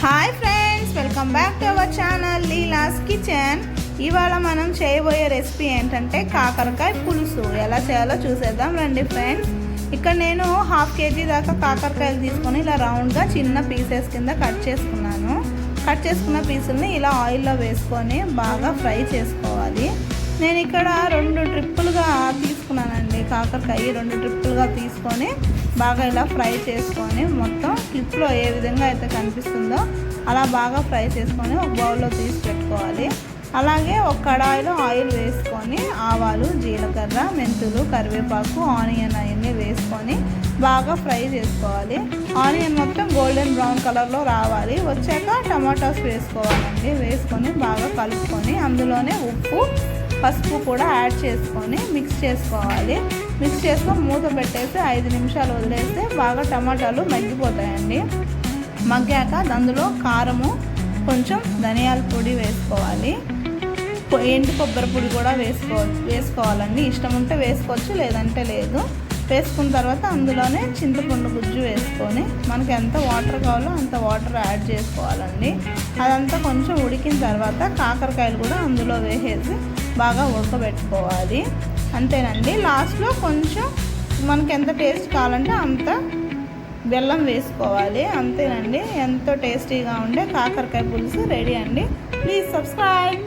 Hi friends, welcome back to our channel Leela's kitchen. ఇవాళ మనం చేయబోయే రెసిపీ ఏంటంటే కాకరకాయ పులుసు. ఎలా చేయాలో చూసేద్దాం రండి ఫ్రెండ్స్. ఇక్కడ నేను 1/2 kg దాకా కాకరకాయలు తీసుకొని ఇలా రౌండ్గా చిన్న పీసెస్ కింద కట్ చేసుకున్నాను. కట్ చేసుకున్న పీసుల్ని ఇలా ఆయిల్లో వేసుకొని బాగా ఫ్రై చేసుకోవాలి. నేను ఇక్కడ 2 ట్రిప్పులుగా తీసుకున్నానండి. కాకరకాయ 2 ట్రిప్పులుగా తీసుకొని బాగా ఇలా ఫ్రై చేసుకొని మొత్తం క్లిప్లో ఏ విధంగా అయితే కనిపిస్తుందో అలా బాగా ఫ్రై చేసుకొని ఒక బౌల్లో తీసి పెట్టుకోవాలి. అలాగే ఒక కడాయిలో ఆయిల్ వేసుకొని ఆవాలు, జీలకర్ర, మెంతులు, కరివేపాకు, ఆనియన్ అవన్నీ వేసుకొని బాగా ఫ్రై చేసుకోవాలి. ఆనియన్ మొత్తం గోల్డెన్ బ్రౌన్ కలర్లో రావాలి. వచ్చాక టమాటాస్ వేసుకోవాలండి. వేసుకొని బాగా కలుపుకొని అందులోనే ఉప్పు, పసుపు కూడా యాడ్ చేసుకొని మిక్స్ చేసుకోవాలి. మిక్స్ చేసుకొని మూత పెట్టేసి 5 నిమిషాలు వదిలేస్తే బాగా టమాటాలు మగ్గిపోతాయండి. మగ్గాక అందులో కారము, కొంచెం ధనియాల పొడి వేసుకోవాలి. ఎండు కొబ్బరి పొడి కూడా వేసుకోవాలండి. ఇష్టం ఉంటే వేసుకోవచ్చు, లేదంటే లేదు. వేసుకున్న తర్వాత అందులోనే చింతపండు గుజ్జు వేసుకొని మనకి ఎంత వాటర్ కావాలో అంత వాటర్ యాడ్ చేసుకోవాలండి. అదంతా కొంచెం ఉడికిన తర్వాత కాకరకాయలు కూడా అందులో వేసేసి బాగా ఉడకబెట్టుకోవాలి. అంతేనండి. లాస్ట్లో కొంచెం మనకి ఎంత టేస్ట్ కావాలంటే అంత బెల్లం వేసుకోవాలి. అంతేనండి. ఎంతో టేస్టీగా ఉండే కాకరకాయ పులుసు రెడీ అండి. Please subscribe.